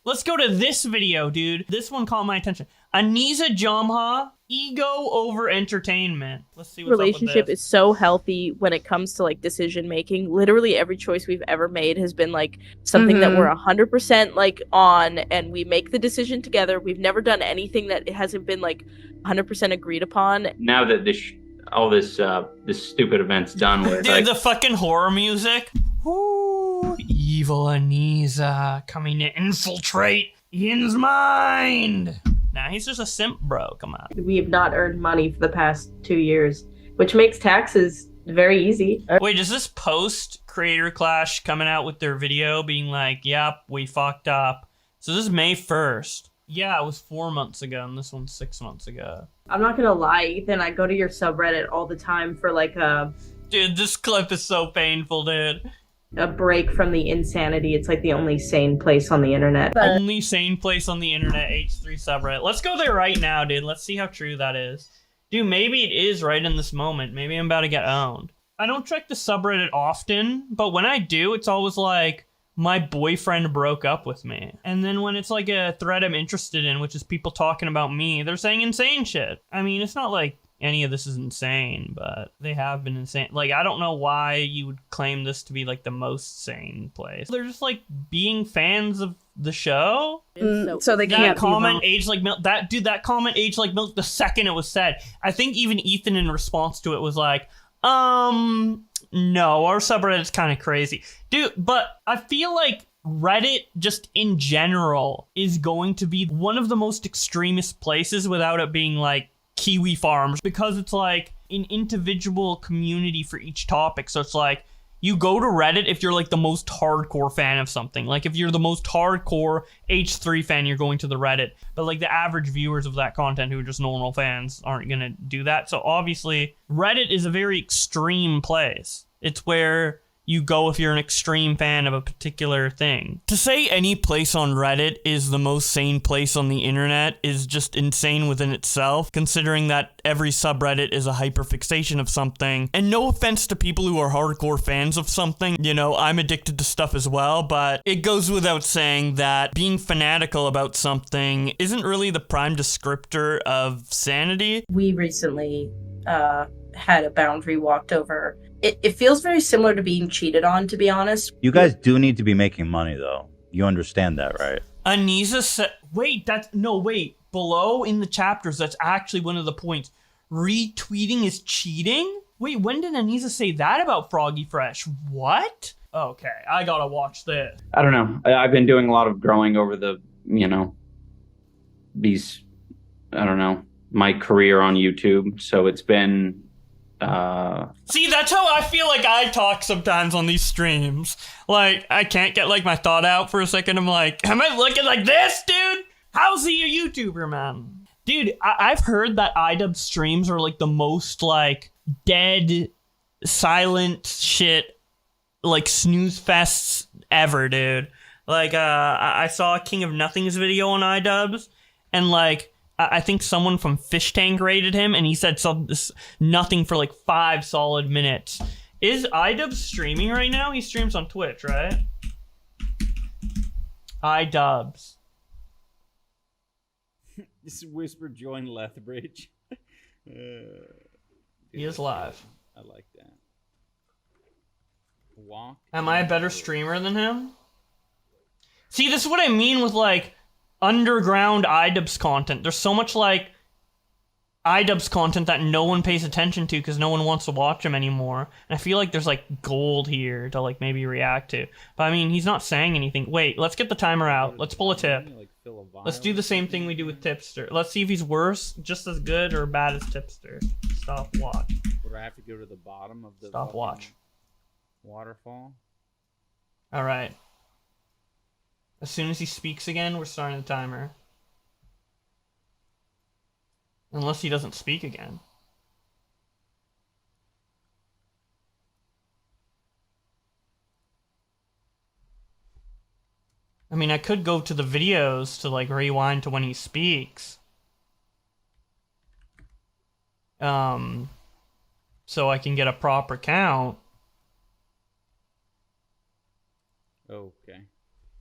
Let's go to this video, dude. This one caught my attention. Anisa Jomha, ego over entertainment. Let's see what's Relationship up with this. is so healthy when it comes to like decision making. Literally every choice we've ever made has been like something that we're 100% like on, and we make the decision together. We've never done anything that it hasn't been like 100% agreed upon. Now that all this stupid event's done with, Dude, the fucking horror music. Ooh, evil Anisa coming to infiltrate Ian's mind. Nah, he's just a simp, bro. Come on. We have not earned money for the past 2 years, which makes taxes very easy. Wait, is this post Creator Clash coming out with their video being like, yep, we fucked up? So this is May 1st. Yeah, it was 4 months ago, and this one's 6 months ago. I'm not gonna lie, Ethan, I go to your subreddit all the time for like a Dude, this clip is so painful, dude. break from the insanity. It's like the only sane place on the internet. Only sane place on the internet, H3 subreddit. Let's go there right now, dude. Let's see how true that is. Dude, maybe it is right in this moment. Maybe I'm about to get owned. I don't check the subreddit often, but when I do, it's always like, my boyfriend broke up with me. And then when it's like a thread I'm interested in, which is people talking about me, they're saying insane shit. I mean, it's not like any of this is insane, but they have been insane. Like, I don't know why you would claim this to be like the most sane place. They're just like being fans of the show. So they That can't comment aged like milk. That comment aged like milk the second it was said. I think even Ethan in response to it was like, no, our subreddit's kind of crazy. Dude, but I feel like Reddit just in general is going to be one of the most extremist places without it being like Kiwi Farms, because it's like an individual community for each topic. So it's like you go to Reddit if you're like the most hardcore fan of something. Like if you're the most hardcore H3 fan, you're going to the Reddit. But like the average viewers of that content who are just normal fans aren't going to do that. So obviously Reddit is a very extreme place. It's where you go if you're an extreme fan of a particular thing. To say any place on Reddit is the most sane place on the internet is just insane within itself, considering that every subreddit is a hyperfixation of something. And no offense to people who are hardcore fans of something, you know, I'm addicted to stuff as well, but it goes without saying that being fanatical about something isn't really the prime descriptor of sanity. We recently had a boundary walked over. It feels very similar to being cheated on, to be honest. You guys do need to be making money, though. You understand that, right? Anisa said, wait, below in the chapters, that's actually one of the points. Retweeting is cheating? Wait, when did Anisa say that about Froggy Fresh? What? Okay, I gotta watch this. I don't know. I've been doing a lot of growing over the, my career on YouTube. So it's been, See, that's how I feel like I talk sometimes on these streams. Like, I can't get, like, my thought out for a second. I'm like, am I looking like this, dude? How's he a YouTuber, man? Dude, I've heard that iDub streams are, like, the most, like, dead, silent shit, like, snooze fests ever, dude. Like, I saw a King of Nothing's video on iDubbbz, and, like, I think someone from Fish Tank rated him, and he said nothing for like 5 solid minutes. Is iDubbbz streaming right now? He streams on Twitch, right? iDubbbz. This is Whisper join Lethbridge. He is live. I like that. Walk. Am I a better streamer than him? See, this is what I mean with like underground iDubbbz content. There's so much like iDubbbz content that no one pays attention to because no one wants to watch him anymore. And I feel like there's like gold here to like maybe react to. But I mean, he's not saying anything. Wait, let's get the timer out. Let's pull a tip. Let's do the same thing we do with Tipster. Let's see if he's worse, just as good, or bad as Tipster. Stop watch. Would I have to go to the bottom of the Stop watch. Waterfall? Alright. As soon as he speaks again, we're starting the timer. Unless he doesn't speak again. I mean, I could go to the videos to, like, rewind to when he speaks. So I can get a proper count. Okay.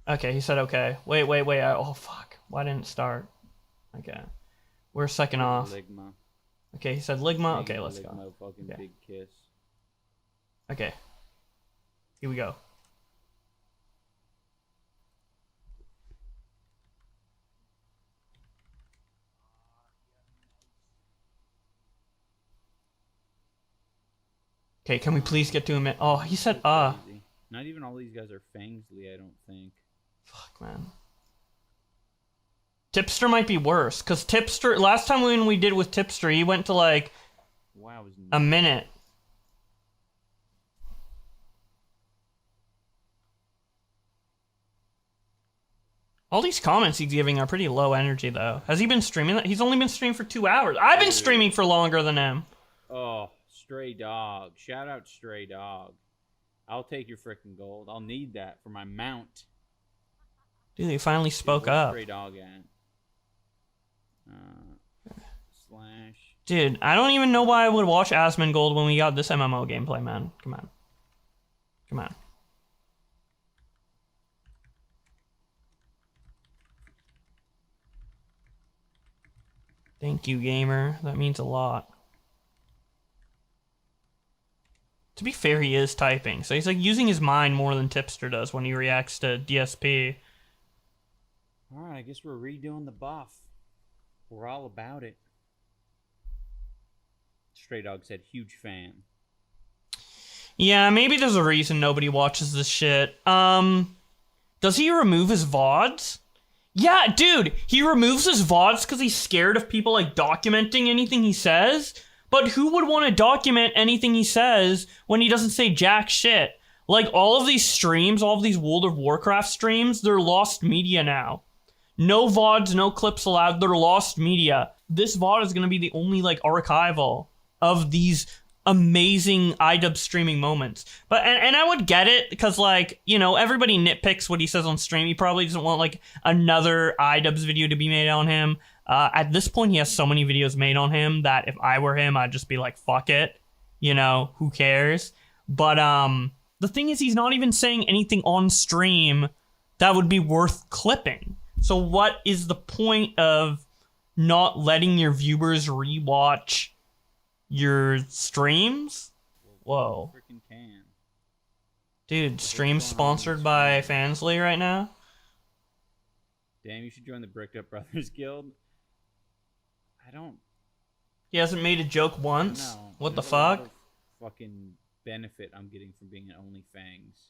Okay, he said okay. Wait. Oh, fuck. Why didn't it start? Okay. We're second off. Ligma. Okay, he said Ligma. Big Okay, let's Ligma, go. fucking Okay. big kiss. Okay. Here we go. Okay, can we please get to him? Oh, he said, Crazy. Not even all these guys are Fangsley, I don't think. Fuck, man. Tipster might be worse, because Tipster, last time when we did with Tipster, he went to like Wow, was a minute. All these comments he's giving are pretty low energy, though. Has he been streaming that? He's only been streaming for 2 hours. I've been streaming for longer than him. Oh, Stray Dog. Shout out Stray Dog. I'll take your freaking gold. I'll need that for my mount. Dude, he finally spoke Where's up. Stray Dog at? Slash. Dude, I don't even know why I would watch Asmongold when we got this MMO gameplay, man. Come on. Come on. Thank you, gamer. That means a lot. To be fair, he is typing, so he's like using his mind more than Tipster does when he reacts to DSP. Alright, I guess we're redoing the buff. We're all about it. Stray Dog said, huge fan. Yeah, maybe there's a reason nobody watches this shit. Does he remove his VODs? Yeah, dude, he removes his VODs because he's scared of people, like, documenting anything he says. But who would want to document anything he says when he doesn't say jack shit? Like, all of these streams, all of these World of Warcraft streams, they're lost media now. No VODs, no clips allowed, they're lost media. This VOD is going to be the only, like, archival of these amazing iDub streaming moments. But and I would get it because, like, you know, everybody nitpicks what he says on stream. He probably doesn't want like another iDubbbz video to be made on him. At this point, he has so many videos made on him that if I were him, I'd just be like, fuck it, you know, who cares? But the thing is, he's not even saying anything on stream that would be worth clipping. So what is the point of not letting your viewers rewatch your streams? Whoa. Freaking can. Dude, stream sponsored by Fansly right now? Damn, you should join the Bricked Up Brothers Guild. I don't He hasn't made a joke once? know. What the There's a lot fuck? of fucking benefit I'm getting from being an OnlyFangs.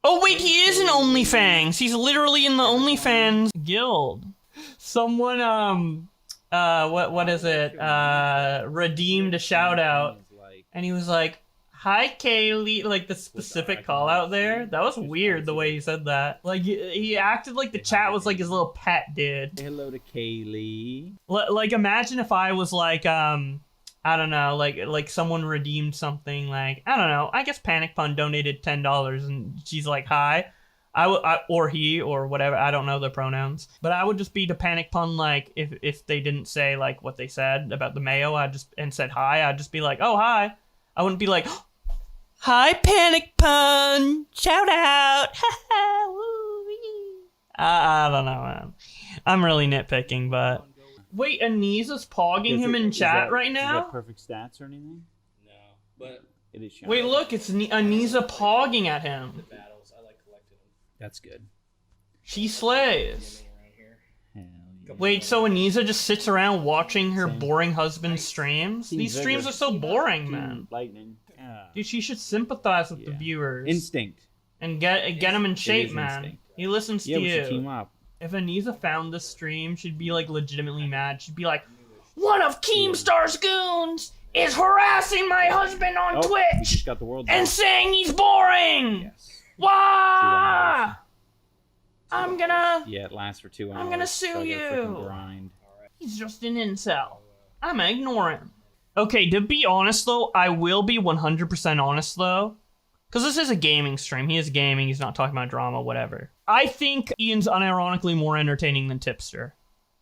Oh wait, he is an OnlyFans! He's literally in the OnlyFans guild. Someone, what is it? Redeemed a shout out. And he was like, hi Kaylee, like the specific call out there. That was weird the way he said that. Like he acted like the chat was like his little pet, dude. Say hello to Kaylee. Like imagine if I was like, I don't know, like someone redeemed something, like, I don't know, I guess Panic Pun donated $10 and she's like, hi. Or he, or whatever, I don't know the pronouns. But I would just be to Panic Pun, like, if they didn't say, like, what they said about the mayo, and said hi, I'd just be like, oh, hi. I wouldn't be like, hi, Panic Pun, shout out, I don't know, man. I'm really nitpicking, but... Wait, Anisa's pogging him in chat right now? Is that perfect stats or anything? No, but It is showing. Wait, look, it's Anisa pogging at him. battles, I like collecting them. That's good. She slays. Around here. Hell yeah. Wait, so Anisa just sits around watching her Same. boring husband's streams? Team These streams Vigor. are so boring, Team man. Lightning. Yeah. Dude, she should sympathize with the Yeah. viewers Instinct. and get him in shape, is man. instinct. He listens Yeah, to we should team you. up. If Anisa found this stream, she'd be like legitimately mad. She'd be like, one of Keemstar's goons is harassing my husband on Oh, we Twitch just got the world. and saying he's boring. Yes. Why? I'm gonna... Yeah, it lasts for 2 hours. I'm gonna sue so I gotta freaking you. grind. He's just an incel. I'm gonna ignore him. Okay, to be honest though, I will be 100% honest though. Because this is a gaming stream. He is gaming, he's not talking about drama, whatever. I think Ian's unironically more entertaining than Tipster.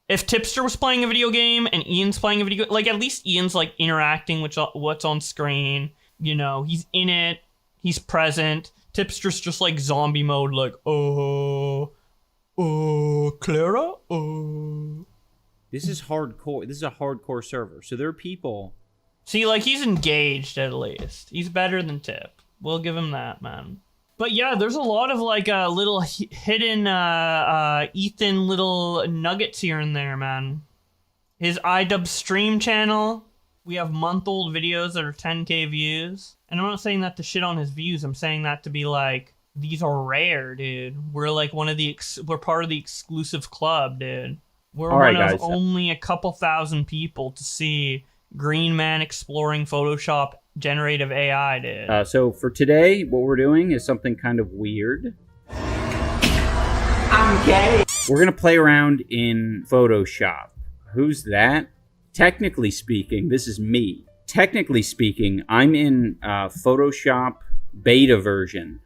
If Tipster was playing a video game and Ian's playing a video game, like at least Ian's like interacting with what's on screen. You know, he's in it, he's present. Tipster's just like zombie mode, like, oh, Clara, oh. This is hardcore. This is a hardcore server. So there are people. See, like, he's engaged at least. He's better than Tip. We'll give him that, man. But yeah, there's a lot of like little hidden Ethan little nuggets here and there, man. His iDub stream channel. We have month-old videos that are 10k views. And I'm not saying that to shit on his views. I'm saying that to be like, these are rare, dude. We're like we're part of the exclusive club, dude. We're All one right, of guys. only a couple thousand people to see Green Man exploring Photoshop generative AI, dude. So for today, what we're doing is something kind of weird. I'm gay. We're going to play around in Photoshop. Who's that? Technically speaking, this is me. Technically speaking, I'm in Photoshop beta version.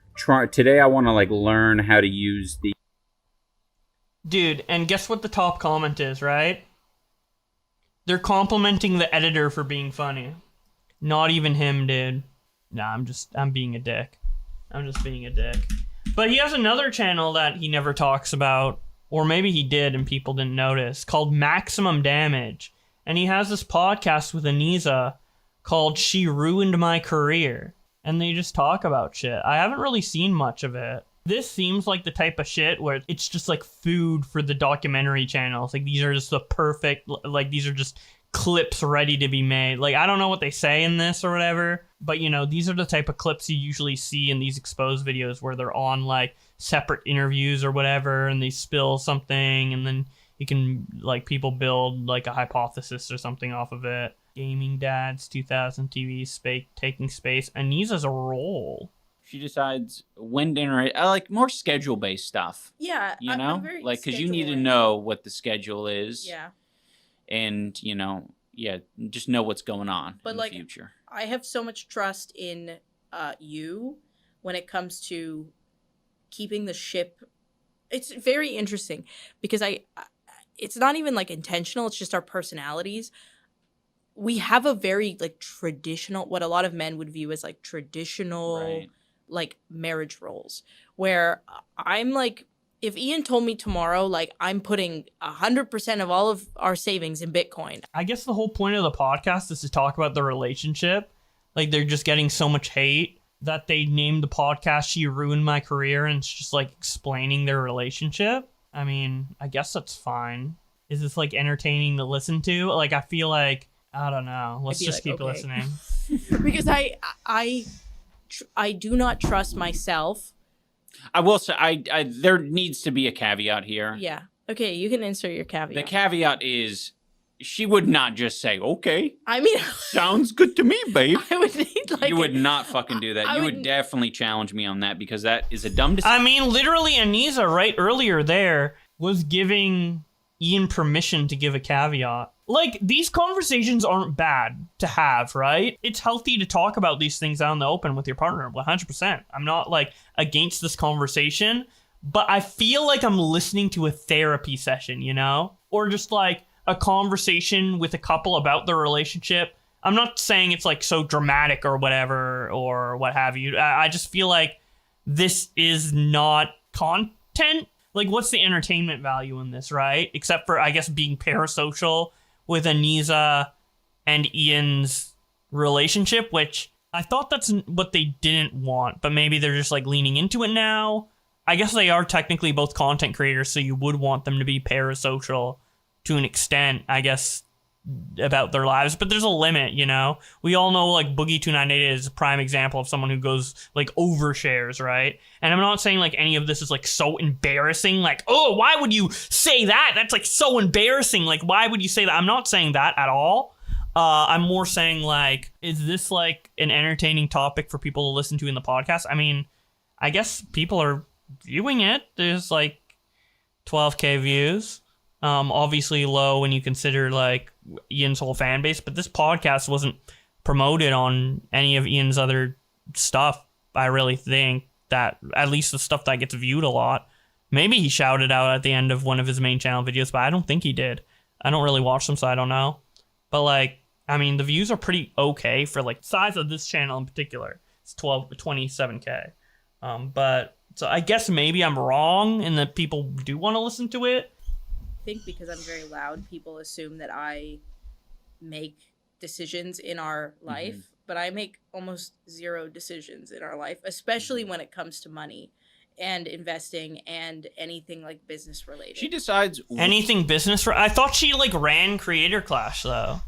Today I want to like learn how to use the... Dude, and guess what the top comment is, right? They're complimenting the editor for being funny. Not even him, dude. Nah, I'm being a dick. I'm just being a dick. But he has another channel that he never talks about, or maybe he did and people didn't notice, called Maximum Damage. And he has this podcast with Anisa called She Ruined My Career. And they just talk about shit. I haven't really seen much of it. This seems like the type of shit where it's just like food for the documentary channels. Like these are just the perfect, like these are just clips ready to be made. Like I don't know what they say in this or whatever, but you know, these are the type of clips you usually see in these exposed videos where they're on like separate interviews or whatever and they spill something and then you can like people build like a hypothesis or something off of it. Gaming Dads 2000 TV taking space. Anisa's a role. She decides when dinner. I like more schedule-based stuff. Yeah, You I'm know, very like because you need to schedule-oriented. know what the schedule is. Yeah, And you know, just know what's going on But, in like, the future. I have so much trust in you when it comes to keeping the ship. It's very interesting because it's not even like intentional. It's just our personalities. We have a very like traditional, what a lot of men would view as like traditional, Right. like marriage roles, where I'm like, if Ian told me tomorrow, like I'm putting 100% of all of our savings in Bitcoin. I guess the whole point of the podcast is to talk about the relationship. Like they're just getting so much hate that they named the podcast She Ruined My Career and it's just like explaining their relationship. I mean, I guess that's fine. Is this like entertaining to listen to? Like I feel like, I don't know. Let's be just like, keep okay. listening. Because I do not trust myself. I will say, I there needs to be a caveat here. Yeah. Okay, you can insert your caveat. The caveat is she would not just say, "Okay, I mean, sounds good to me, babe." I would need like You would not fucking do that. I You would would- definitely challenge me on that because that is a dumb decision. I mean, literally, Anisa right earlier there was giving Ian permission to give a caveat. Like, these conversations aren't bad to have, right? It's healthy to talk about these things out in the open with your partner, 100%. I'm not, like, against this conversation, but I feel like I'm listening to a therapy session, you know? Or just, like, a conversation with a couple about their relationship. I'm not saying it's, like, so dramatic or whatever, or what have you. I just feel like this is not content. Like, what's the entertainment value in this, right? Except for, I guess, being parasocial with Anisa and Ian's relationship, which I thought that's what they didn't want, but maybe they're just like leaning into it now. I guess they are technically both content creators, so you would want them to be parasocial to an extent, I guess, about their lives, but there's a limit, you know? We all know like Boogie298 is a prime example of someone who goes like overshares, right? And I'm not saying like any of this is like so embarrassing, like, oh, why would you say that? That's like so embarrassing. Like, why would you say that? I'm not saying that at all. I'm more saying like, is this like an entertaining topic for people to listen to in the podcast? I mean, I guess people are viewing it. There's like 12k views. Obviously low when you consider like Ian's whole fan base, but this podcast wasn't promoted on any of Ian's other stuff. I really think that at least the stuff that gets viewed a lot. Maybe he shouted out at the end of one of his main channel videos, but I don't think he did. I don't really watch them, so I don't know. But like, I mean, the views are pretty okay for like size of this channel in particular. It's 27k. But so I guess maybe I'm wrong and that people do want to listen to it. I think because I'm very loud, people assume that I make decisions in our life, but I make almost zero decisions in our life, especially when it comes to money and investing and anything like business related. She decides Anything business. I thought she like ran Creator Clash though.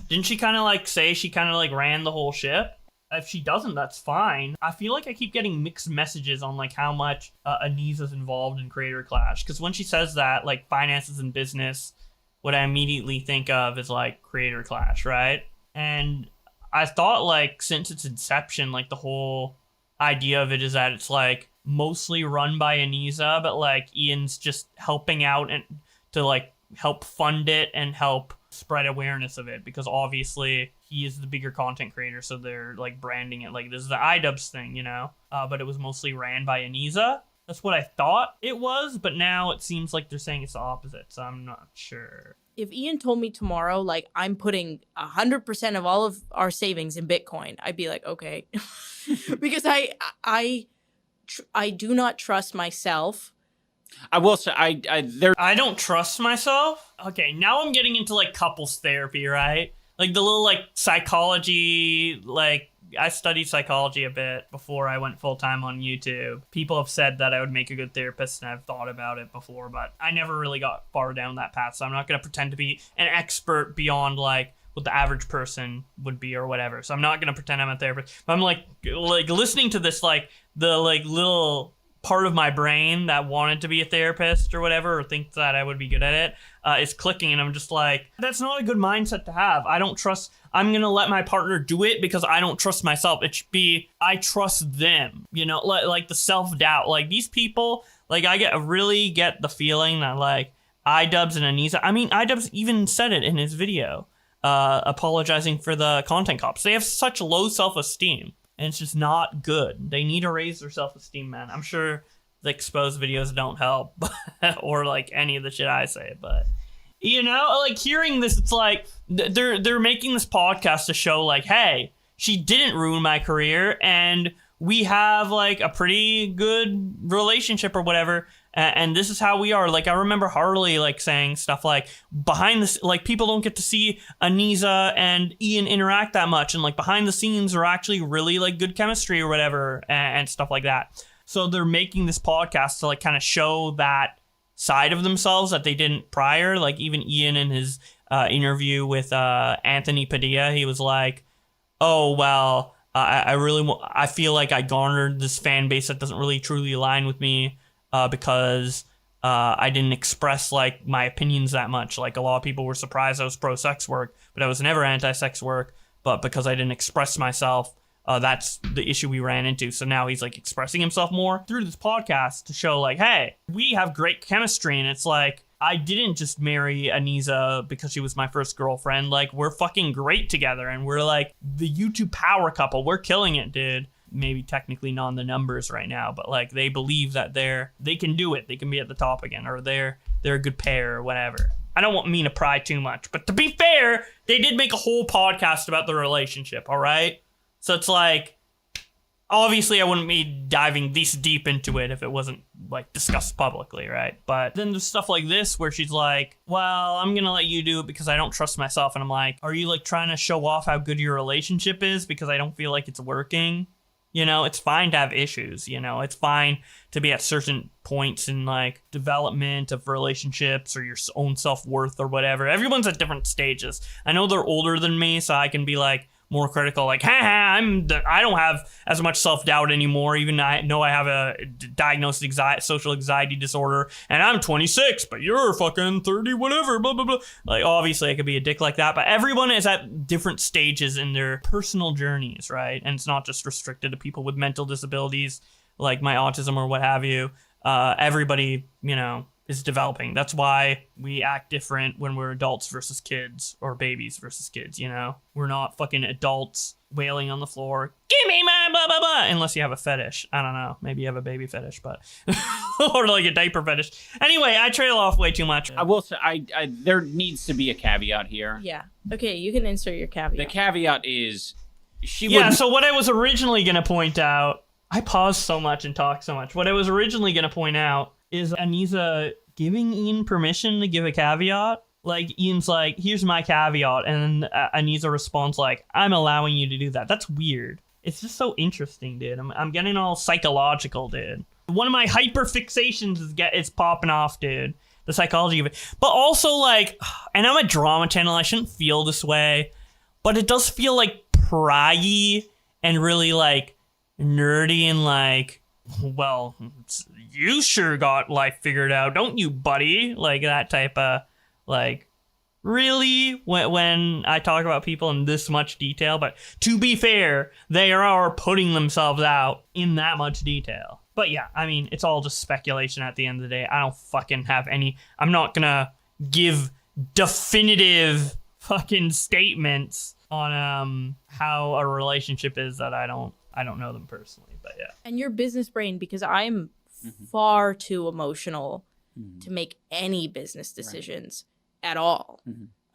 Didn't she kind of like say she kind of like ran the whole ship? If she doesn't, that's fine. I feel like I keep getting mixed messages on like how much Anisa's involved in Creator Clash. Because when she says that, like finances and business, what I immediately think of is like Creator Clash, right? And I thought like since its inception, like the whole idea of it is that it's like mostly run by Anisa, but like Ian's just helping out and to like help fund it and help spread awareness of it, because obviously he is the bigger content creator, so they're like branding it like this is the iDubbbz thing, you know. But it was mostly ran by Anisa. That's what I thought it was, but now it seems like they're saying it's the opposite, so I'm not sure. If Ian told me tomorrow, like, I'm putting 100% of all of our savings in Bitcoin, I'd be like, okay. Because I do not trust myself. I will say I don't trust myself. Okay, now I'm getting into like couples therapy, right? Like the little like psychology, like I studied psychology a bit before I went full time on YouTube. People have said that I would make a good therapist, and I've thought about it before, but I never really got far down that path. So I'm not going to pretend to be an expert beyond like what the average person would be or whatever. So I'm not going to pretend I'm a therapist. But I'm like listening to this, like the like little part of my brain that wanted to be a therapist or whatever, or think that I would be good at it, is clicking, and I'm just like, that's not a good mindset to have. I don't trust. I'm gonna let my partner do it because I don't trust myself. It should be I trust them. You know, like the self-doubt. Like these people, like I really get the feeling that like iDubbbz and Anisa. I mean, iDubbbz even said it in his video, apologizing for the content cops. They have such low self-esteem. And it's just not good. They need to raise their self-esteem, man. I'm sure the exposed videos don't help, or like any of the shit I say. But you know, like hearing this, it's like they're making this podcast to show like, hey, she didn't ruin my career, and we have like a pretty good relationship or whatever. And this is how we are. Like I remember Harley like saying stuff like behind the like people don't get to see Anisa and Ian interact that much, and like behind the scenes are actually really like good chemistry or whatever, and stuff like that. So they're making this podcast to like kind of show that side of themselves that they didn't prior. Like even Ian in his interview with Anthony Padilla, he was like, oh well, I feel like I garnered this fan base that doesn't really truly align with me. Because I didn't express like my opinions that much. Like a lot of people were surprised I was pro-sex work, but I was never anti-sex work. But because I didn't express myself, that's the issue we ran into. So now he's like expressing himself more through this podcast to show like, hey, we have great chemistry. And it's like, I didn't just marry Anisa because she was my first girlfriend. Like we're fucking great together, and we're like the YouTube power couple. We're killing it, dude. Maybe technically not in the numbers right now, but like they believe that they can do it. They can be at the top again, or they're a good pair or whatever. I don't mean to pry too much, but to be fair, they did make a whole podcast about the relationship. All right. So it's like, obviously I wouldn't be diving this deep into it if it wasn't like discussed publicly. Right. But then there's stuff like this where she's like, well, I'm going to let you do it because I don't trust myself. And I'm like, are you like trying to show off how good your relationship is because I don't feel like it's working? You know, it's fine to have issues, you know, it's fine to be at certain points in like development of relationships or your own self-worth or whatever. Everyone's at different stages. I know they're older than me, so I can be like more critical, like, I don't have as much self-doubt anymore, even I know I have a diagnosed social anxiety disorder, and I'm 26, but you're fucking 30, whatever, blah, blah, blah. Like, obviously, I could be a dick like that, but everyone is at different stages in their personal journeys, right? And it's not just restricted to people with mental disabilities, like my autism or what have you. Everybody, you know, is developing. That's why we act different when we're adults versus kids, or babies versus kids, you know? We're not fucking adults wailing on the floor, give me my blah, blah, blah, unless you have a fetish. I don't know. Maybe you have a baby fetish, but... or like a diaper fetish. Anyway, I trail off way too much. I will say, there needs to be a caveat here. Yeah. Okay, you can insert your caveat. The caveat is... So what I was originally going to point out... I pause so much and talk so much. What I was originally going to point out is Anisa giving Ian permission to give a caveat. Like, Ian's like, here's my caveat. And then Anisa responds like, I'm allowing you to do that. That's weird. It's just so interesting, dude. I'm getting all psychological, dude. One of my hyper fixations is popping off, dude. The psychology of it. But also, like, and I'm a drama channel. I shouldn't feel this way. But it does feel, like, pry-y and really, like, nerdy and, like, well, you sure got life figured out, don't you, buddy? Like, that type of, like, really? When I talk about people in this much detail, but to be fair, they are putting themselves out in that much detail. But yeah, I mean, it's all just speculation at the end of the day. I don't fucking have any, I'm not gonna give definitive fucking statements on how a relationship is that I don't know them personally, but yeah. And your business brain, because I'm far too emotional to make any business decisions at all.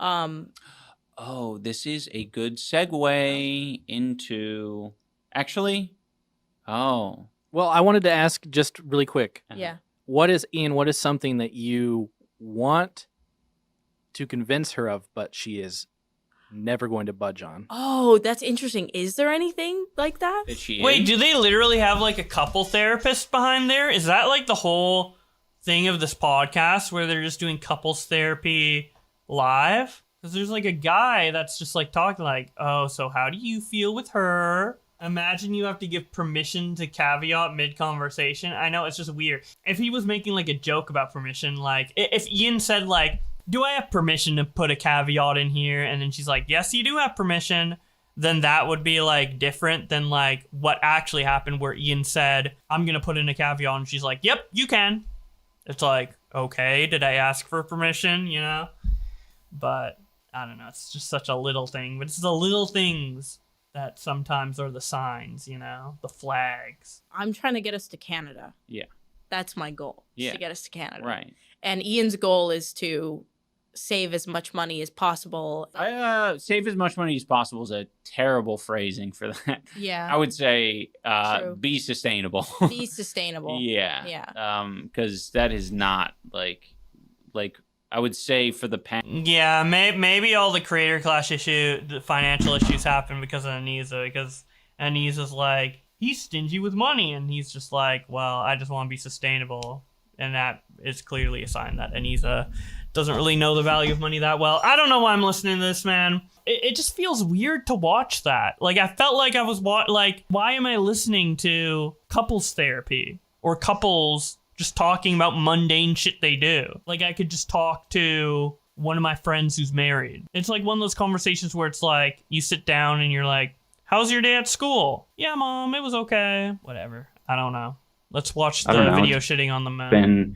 Oh, this is a good segue into actually. Oh, Well, I wanted to ask just really quick. Yeah. What is something that you want to convince her of, but she is never going to budge on? Oh, that's interesting. Is there anything like that? that she Wait, is? do they literally have like a couple therapists behind there? Is that like the whole thing of this podcast where they're just doing couples therapy live? Because there's like a guy that's just like talking like, oh, so how do you feel with her? Imagine you have to give permission to caveat mid-conversation. I know, it's just weird. If he was making like a joke about permission, like if Ian said like, do I have permission to put a caveat in here? And then she's like, yes, you do have permission. Then that would be like different than like what actually happened where Ian said, I'm going to put in a caveat. And she's like, yep, you can. It's like, okay, did I ask for permission? You know? But I don't know. It's just such a little thing. But it's the little things that sometimes are the signs, you know? The flags. I'm trying to get us to Canada. Yeah. That's my goal. Is Yeah. to get us to Canada. Right. And Ian's goal is to save as much money as possible. Save as much money as possible is a terrible phrasing for that. Yeah. I would say True. be sustainable. Be sustainable. Yeah. Yeah. Because that is not like I would say for the Yeah, maybe all the creator clash the financial issues happen because of Anisa, because Anisa's like, he's stingy with money, and he's just like, well, I just want to be sustainable. And that is clearly a sign that Anisa doesn't really know the value of money that well. I don't know why I'm listening to this, man. It just feels weird to watch that. Like, I felt like I was like, why am I listening to couples therapy or couples just talking about mundane shit they do? Like, I could just talk to one of my friends who's married. It's like one of those conversations where it's like, you sit down and you're like, how's your day at school? Yeah, Mom, it was okay. Whatever. I don't know. Let's watch the video shitting on the men.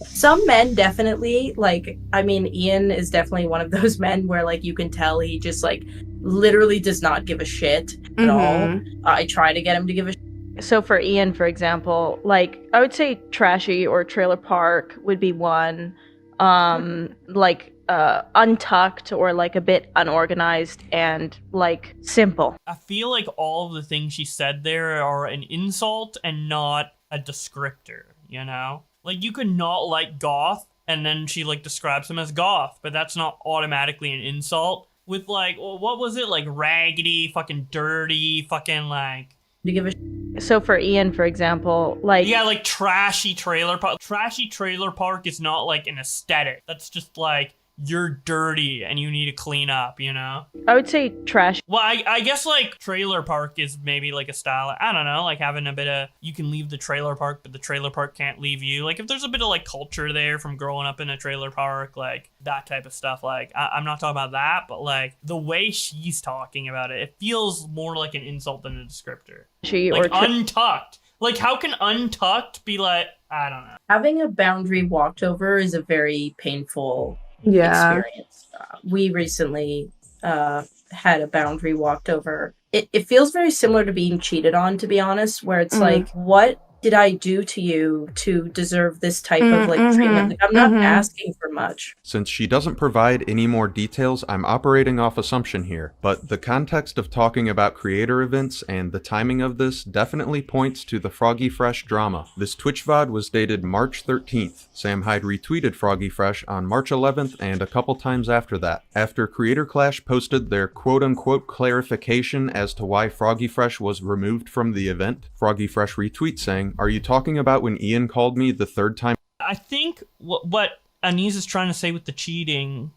Some men definitely, like, I mean, Ian is definitely one of those men where, like, you can tell he just, like, literally does not give a shit at all. I try to get him to give a shit. So for Ian, for example, like, I would say trashy or trailer park would be one. Like, untucked or, like, a bit unorganized and, like, simple. I feel like all of the things she said there are an insult and not a descriptor, you know? Like, you could not like goth, and then she, like, describes him as goth, but that's not automatically an insult. With, like, well, what was it? Like, raggedy, fucking dirty, fucking, like... To give a shit. So for Ian, for example, like... Yeah, like, trashy trailer park. Trashy trailer park is not, like, an aesthetic. That's just, like, you're dirty and you need to clean up, you know? I would say trash. Well, I guess, like, trailer park is maybe, like, a style. I don't know, like, having a bit of... You can leave the trailer park, but the trailer park can't leave you. Like, if there's a bit of, like, culture there from growing up in a trailer park, like, that type of stuff, like, I'm not talking about that, but, like, the way she's talking about it, it feels more like an insult than a descriptor. Like, untucked. Like, how can untucked be, like... I don't know. Having a boundary walked over is a very painful... experience. We recently had a boundary walked over. It feels very similar to being cheated on, to be honest, where it's like, what did I do to you to deserve this type of like treatment? Like, I'm not asking for much. Since she doesn't provide any more details, I'm operating off assumption here, but the context of talking about creator events and the timing of this definitely points to the Froggy Fresh drama. This Twitch VOD was dated March 13th. Sam Hyde retweeted Froggy Fresh on March 11th and a couple times after that. After Creator Clash posted their quote-unquote clarification as to why Froggy Fresh was removed from the event, Froggy Fresh retweets saying, "Are you talking about when Ian called me the third time?" I think what Anisa's trying to say with the cheating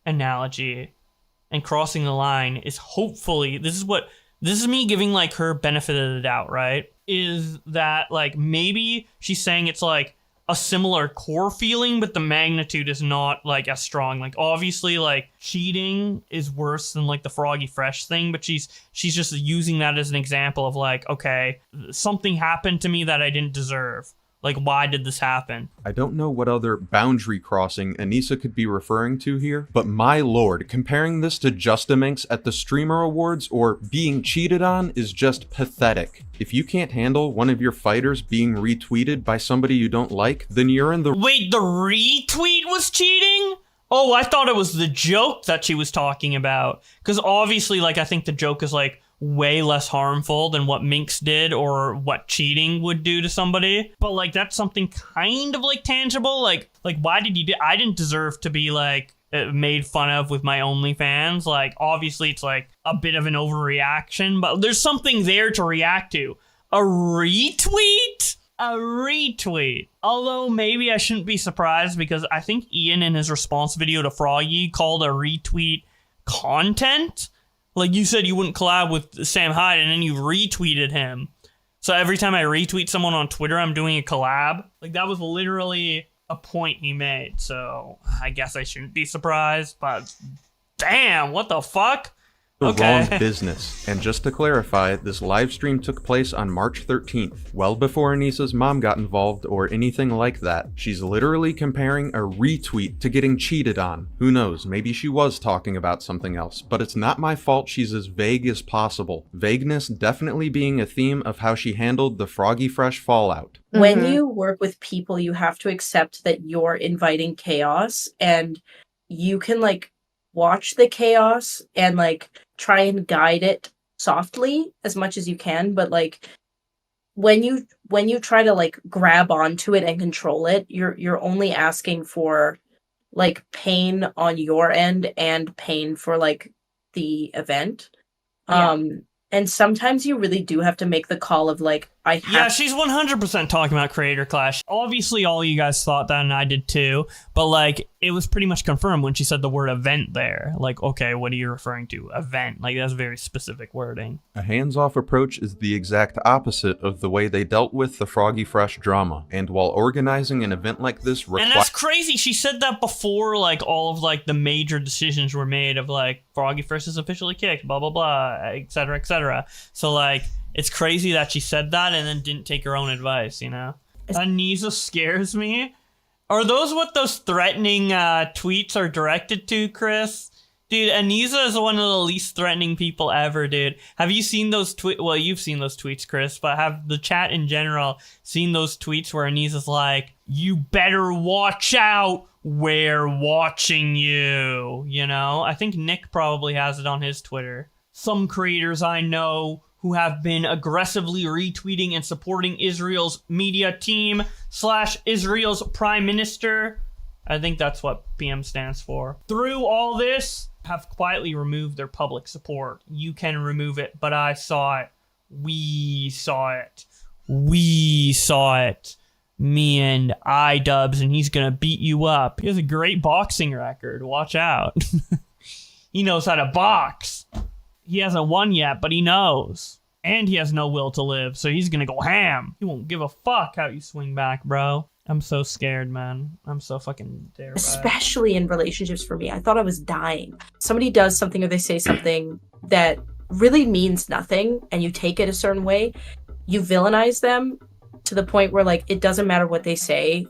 analogy and crossing the line is hopefully, this is me giving like her benefit of the doubt, right? Is that like maybe she's saying it's like a similar core feeling, but the magnitude is not like as strong. Like obviously like cheating is worse than like the Froggy Fresh thing, but she's just using that as an example of like, okay, something happened to me that I didn't deserve. Like, why did this happen? I don't know what other boundary crossing Anisa could be referring to here, but my lord, comparing this to Justaminx at the Streamer Awards or being cheated on is just pathetic. If you can't handle one of your fighters being retweeted by somebody you don't like, then you're in the— Wait, the retweet was cheating? Oh, I thought it was the joke that she was talking about. Because obviously, like, I think the joke is, like, way less harmful than what Minx did or what cheating would do to somebody. But, like, that's something kind of, like, tangible. Like why did you do— I didn't deserve to be, like, made fun of with my OnlyFans. Like, obviously, it's, like, a bit of an overreaction. But there's something there to react to. A retweet? A retweet. Although maybe I shouldn't be surprised because I think Ian in his response video to Froggy called a retweet content. Like you said you wouldn't collab with Sam Hyde and then you retweeted him. So every time I retweet someone on Twitter, I'm doing a collab. Like that was literally a point he made. So I guess I shouldn't be surprised, but damn, what the fuck? the wrong business. And just to clarify, this live stream took place on March 13th, well before Anisa's mom got involved or anything like that. She's literally comparing a retweet to getting cheated on. Who knows, maybe she was talking about something else, but it's not my fault she's as vague as possible. Vagueness definitely being a theme of how she handled the Froggy Fresh fallout. When you work with people, you have to accept that you're inviting chaos, and you can like watch the chaos and like try and guide it softly as much as you can, but like when you try to like grab onto it and control it, you're only asking for like pain on your end and pain for like the event. And sometimes you really do have to make the call of like, Yeah, she's 100% talking about Creator Clash. Obviously, all you guys thought that, and I did too. But, like, it was pretty much confirmed when she said the word event there. Like, okay, what are you referring to? Event. Like, that's very specific wording. A hands-off approach is the exact opposite of the way they dealt with the Froggy Fresh drama. And while organizing an event like this And that's crazy. She said that before, like, all of, like, the major decisions were made of, like, Froggy Fresh is officially kicked, blah, blah, blah, etc., etc. So, like, it's crazy that she said that and then didn't take her own advice, you know? Anisa scares me. Are those what those threatening tweets are directed to, Chris? Dude, Anisa is one of the least threatening people ever, dude. Have you seen those tweets? Well, you've seen those tweets, Chris, but have the chat in general seen those tweets where Anisa's like, you better watch out, we're watching you, you know? I think Nick probably has it on his Twitter. Some creators I know who have been aggressively retweeting and supporting Israel's media team / Israel's prime minister. I think that's what PM stands for. Through all this, have quietly removed their public support. You can remove it, but I saw it. We saw it. We saw it. Me and iDubbbz, and he's gonna beat you up. He has a great boxing record. Watch out. He knows how to box. He hasn't won yet, but he knows. And he has no will to live, so he's gonna go ham. He won't give a fuck how you swing back, bro. I'm so scared, man. I'm so fucking terrified. Especially in relationships for me. I thought I was dying. Somebody does something or they say something that really means nothing, and you take it a certain way. You villainize them to the point where, like, it doesn't matter what they say.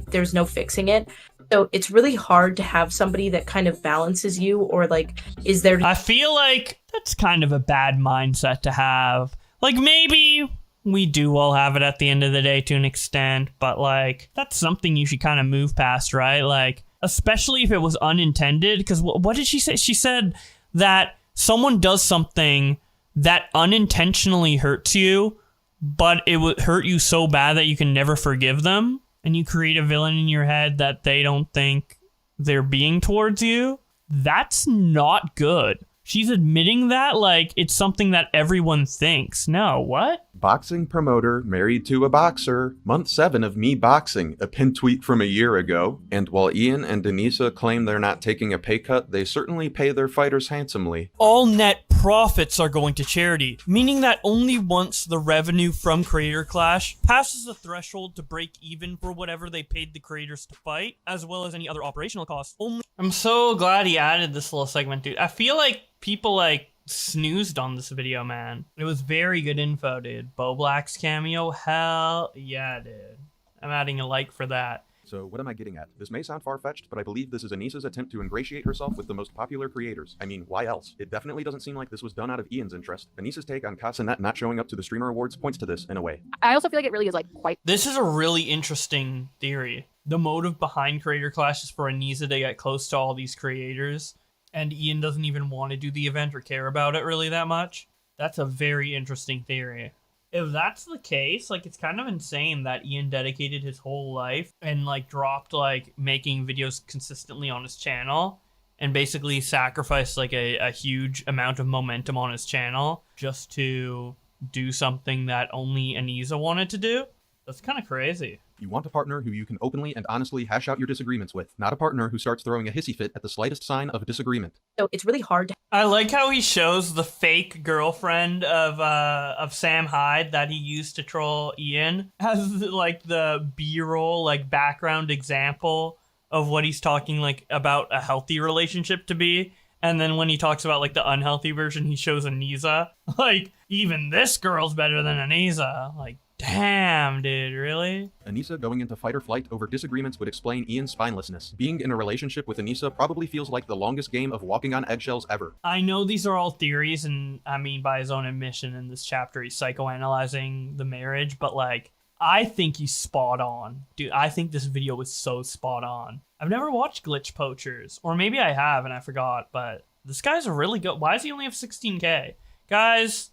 There's no fixing it. So it's really hard to have somebody that kind of balances you, or like is there. I feel like that's kind of a bad mindset to have. Like maybe we do all have it at the end of the day to an extent, but like that's something you should kind of move past, right? Like, especially if it was unintended, because what did she say? She said that someone does something that unintentionally hurts you, but it would hurt you so bad that you can never forgive them, and you create a villain in your head that they don't think they're being towards you. That's not good. She's admitting that like it's something that everyone thinks. No, what? Boxing promoter married to a boxer. Month 7 of me boxing. A pinned tweet from a year ago. And while Ian and Anisa claim they're not taking a pay cut, they certainly pay their fighters handsomely. All net profits are going to charity, meaning that only once the revenue from Creator Clash passes the threshold to break even for whatever they paid the creators to fight, as well as any other operational costs. I'm so glad he added this little segment, dude. I feel like people like snoozed on this video, man. It was very good info, dude. Bowblax cameo, hell yeah, dude. I'm adding a like for that. So what am I getting at? This may sound far-fetched, but I believe this is Anisa's attempt to ingratiate herself with the most popular creators. I mean, why else? It definitely doesn't seem like this was done out of Ian's interest. Anisa's take on Katsunet not showing up to the Streamer Awards points to this in a way. I also feel like it really is like quite... This is a really interesting theory. The motive behind Creator Clash is for Anisa to get close to all these creators, and Ian doesn't even want to do the event or care about it really that much. That's a very interesting theory. If that's the case, like, it's kind of insane that Ian dedicated his whole life and like dropped like making videos consistently on his channel and basically sacrificed like a huge amount of momentum on his channel just to do something that only Anisa wanted to do. That's kind of crazy. You want a partner who you can openly and honestly hash out your disagreements with, not a partner who starts throwing a hissy fit at the slightest sign of a disagreement. So it's really hard to... I like how he shows the fake girlfriend of Sam Hyde that he used to troll Ian as like the B-roll like background example of what he's talking like about a healthy relationship to be. And then when he talks about like the unhealthy version, he shows Anisa. Like, even this girl's better than Anisa. Like, damn, dude, really? Anisa going into fight or flight over disagreements would explain Ian's spinelessness. Being in a relationship with Anisa probably feels like the longest game of walking on eggshells ever. I know these are all theories, and I mean, by his own admission in this chapter, he's psychoanalyzing the marriage, but like, I think he's spot on. Dude, I think this video was so spot on. I've never watched Glitch Poachers, or maybe I have and I forgot, but this guy's a really good... Why does he only have 16K? Guys,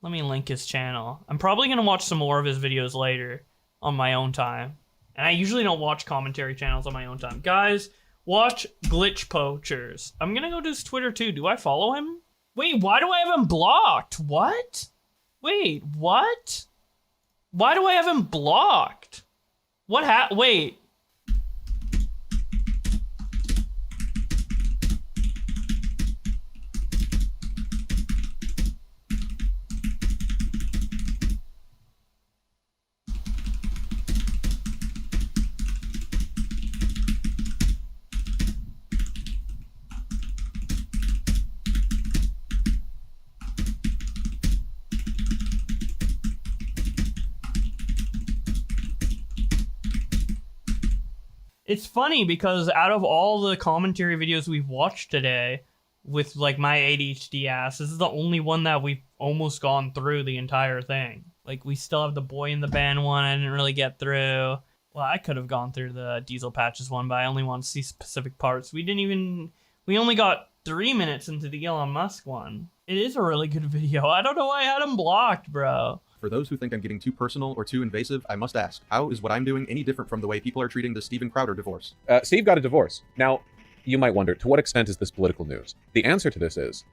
let me link his channel. I'm probably going to watch some more of his videos later on my own time. And I usually don't watch commentary channels on my own time. Guys, watch Glitch Poachers. I'm going to go to his Twitter too. Do I follow him? Wait, why do I have him blocked? What? Wait, what? Why do I have him blocked? Wait. It's funny because out of all the commentary videos we've watched today with like my ADHD ass, this is the only one that we've almost gone through the entire thing. Like, we still have the Boy in the Band one I didn't really get through. Well, I could have gone through the Diesel Patches one, but I only want to see specific parts. We only got 3 minutes into the Elon Musk one. It is a really good video. I don't know why I had him blocked, bro. For those who think I'm getting too personal or too invasive, I must ask, how is what I'm doing any different from the way people are treating the Steven Crowder divorce? Steve got a divorce. Now, you might wonder, to what extent is this political news? The answer to this is,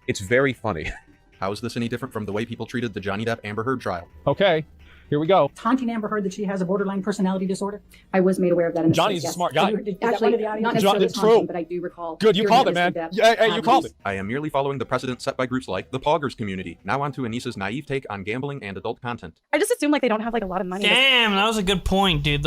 it's very funny. How is this any different from the way people treated the Johnny Depp Amber Heard trial? Okay, here we go. Taunting Amber Heard that she has a borderline personality disorder. I was made aware of that in the Johnny's yes. a smart guy. Actually, not necessarily taunting, but I do recall. Good, you called it, man. Hey, you called it. I am merely following the precedent set by groups like the Poggers community. Now on to Anisa's naive take on gambling and adult content. I just assume like they don't have like a lot of money. Damn, that was a good point, dude.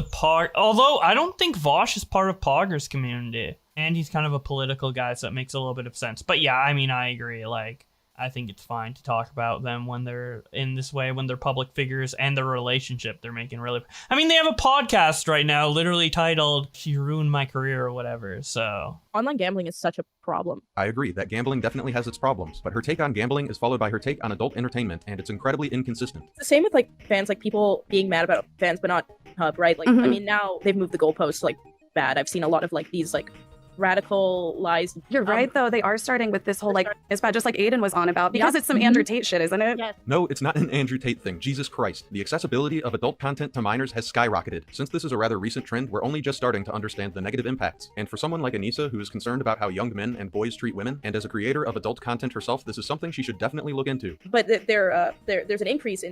Although I don't think Vosh is part of Poggers community, and he's kind of a political guy, so it makes a little bit of sense. But yeah, I mean, I agree. Like, I think it's fine to talk about them when they're in this way, when they're public figures and their relationship they're making really. I mean, they have a podcast right now literally titled "She Ruined My Career" or whatever, so. Online gambling is such a problem. I agree that gambling definitely has its problems, but her take on gambling is followed by her take on adult entertainment, and it's incredibly inconsistent. It's the same with like fans, like people being mad about fans, but not Hub, right? Like, I mean, now they've moved the goalposts like bad. I've seen a lot of like these like radicalized. You're right, though. They are starting with this whole like it's bad, just like Aiden was on about, because it's some Andrew Tate shit, isn't it? Yes. No, it's not an Andrew Tate thing. Jesus Christ. The accessibility of adult content to minors has skyrocketed. Since this is a rather recent trend, we're only just starting to understand the negative impacts. And for someone like Anisa, who is concerned about how young men and boys treat women, and as a creator of adult content herself, this is something she should definitely look into. But there's an increase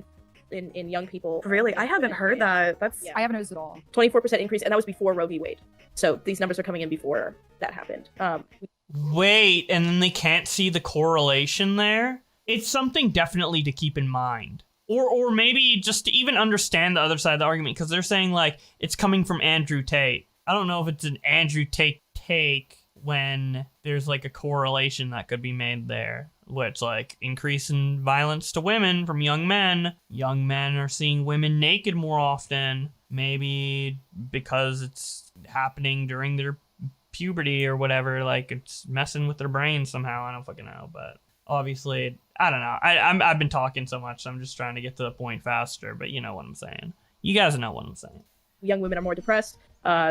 in young people. Really? I haven't heard that. That's Yeah. I haven't noticed at all. 24% increase, and that was before Roe v. Wade. So these numbers are coming in before that happened. Wait, and then they can't see the correlation there? It's something definitely to keep in mind. Or maybe just to even understand the other side of the argument, because they're saying, like, it's coming from Andrew Tate. I don't know if it's an Andrew Tate take when there's, like, a correlation that could be made there. Which, like, increase in violence to women from young men. Young men are seeing women naked more often. Maybe because it's happening during their puberty or whatever, like it's messing with their brain somehow. I don't fucking know, but obviously, I don't know. I've been talking so much, so I'm just trying to get to the point faster, but you know what I'm saying. You guys know what I'm saying. Young women are more depressed.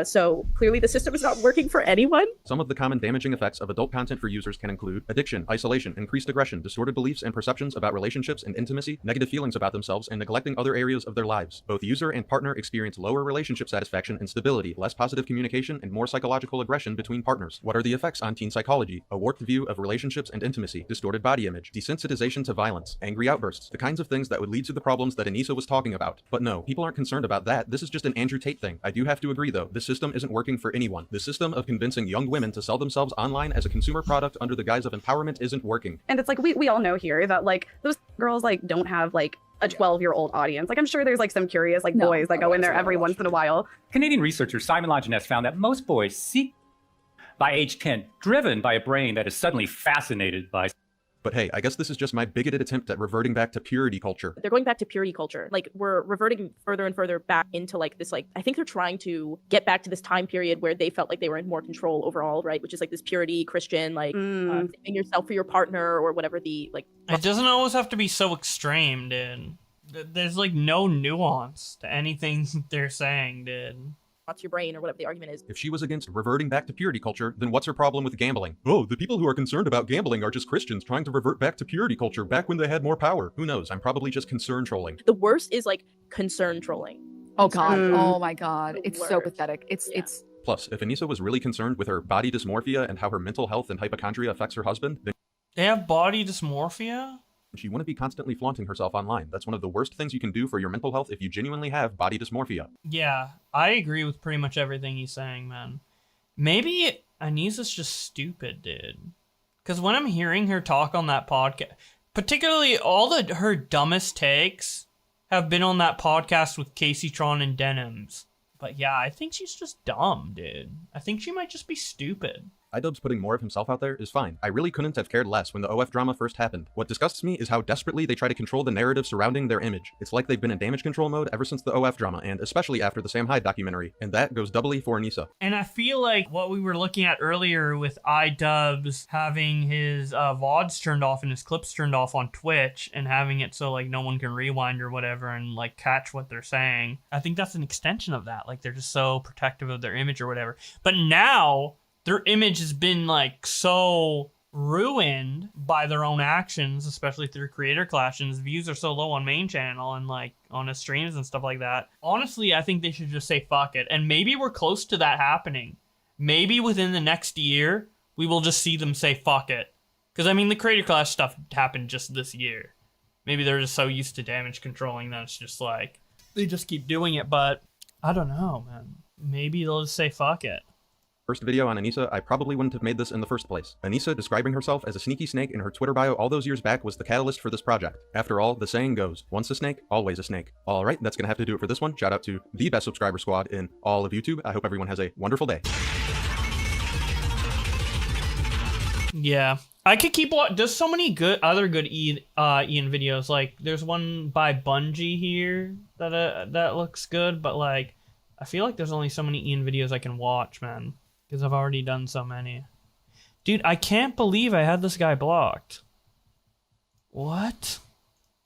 So clearly the system is not working for anyone. Some of the common damaging effects of adult content for users can include addiction, isolation, increased aggression, distorted beliefs and perceptions about relationships and intimacy, negative feelings about themselves, and neglecting other areas of their lives. Both user and partner experience lower relationship satisfaction and stability, less positive communication, and more psychological aggression between partners. What are the effects on teen psychology? A warped view of relationships and intimacy, distorted body image, desensitization to violence, angry outbursts, the kinds of things that would lead to the problems that Anisa was talking about. But no, people aren't concerned about that. This is just an Andrew Tate thing. I do have to agree though, this system isn't working for anyone. The system of convincing young women to sell themselves online as a consumer product under the guise of empowerment isn't working. And it's like we all know here that like those girls like don't have like a 12-year-old audience. Like I'm sure there's like some curious like boys that go in there every once in a while. Canadian researcher Simon Lajeunesse found that most boys seek by age 10, driven by a brain that is suddenly fascinated by. But hey, I guess this is just my bigoted attempt at reverting back to purity culture. They're going back to purity culture. Like we're reverting further and further back into like this, like, I think they're trying to get back to this time period where they felt like they were in more control overall, right? Which is like this purity Christian, like saving yourself for your partner or whatever the like. It doesn't always have to be so extreme, dude. There's like no nuance to anything they're saying, dude. What's your brain or whatever the argument is. If she was against reverting back to purity culture, then what's her problem with gambling? Oh, the people who are concerned about gambling are just Christians trying to revert back to purity culture back when they had more power. Who knows? I'm probably just concern trolling. The worst is like concern trolling. Oh god. Oh my god. It's so pathetic. It's Plus, if Anisa was really concerned with her body dysmorphia and how her mental health and hypochondria affects her husband, then they have body dysmorphia? She wouldn't be constantly flaunting herself online. That's one of the worst things you can do for your mental health if you genuinely have body dysmorphia. Yeah, I agree with pretty much everything he's saying, man. Maybe Anisa's just stupid, dude. Because when I'm hearing her talk on that podcast, particularly her dumbest takes have been on that podcast with Casey Tron and Denims. But yeah, I think she's just dumb, dude. I think she might just be stupid. iDubbbz putting more of himself out there is fine. I really couldn't have cared less when the OF drama first happened. What disgusts me is how desperately they try to control the narrative surrounding their image. It's like they've been in damage control mode ever since the OF drama, and especially after the Sam Hyde documentary. And that goes doubly for Anisa. And I feel like what we were looking at earlier with iDubbbz having his VODs turned off and his clips turned off on Twitch and having it so like no one can rewind or whatever and like catch what they're saying. I think that's an extension of that. Like they're just so protective of their image or whatever. But now their image has been like so ruined by their own actions, especially through creator clashes. Views are so low on main channel and like on his streams and stuff like that. Honestly, I think they should just say fuck it. And maybe we're close to that happening. Maybe within the next year, we will just see them say fuck it. Because I mean, the creator class stuff happened just this year. Maybe they're just so used to damage controlling that it's just like, they just keep doing it. But I don't know, man. Maybe they'll just say fuck it. First video on Anisa, I probably wouldn't have made this in the first place. Anisa describing herself as a sneaky snake in her Twitter bio all those years back was the catalyst for this project. After all, the saying goes, once a snake, always a snake. Alright, that's gonna have to do it for this one. Shout out to the best subscriber squad in all of YouTube. I hope everyone has a wonderful day. Yeah, I could keep watching. There's so many other good Ian videos. Like there's one by Bungie here that looks good, but like I feel like there's only so many Ian videos I can watch, man, because I've already done so many. Dude, I can't believe I had this guy blocked. What?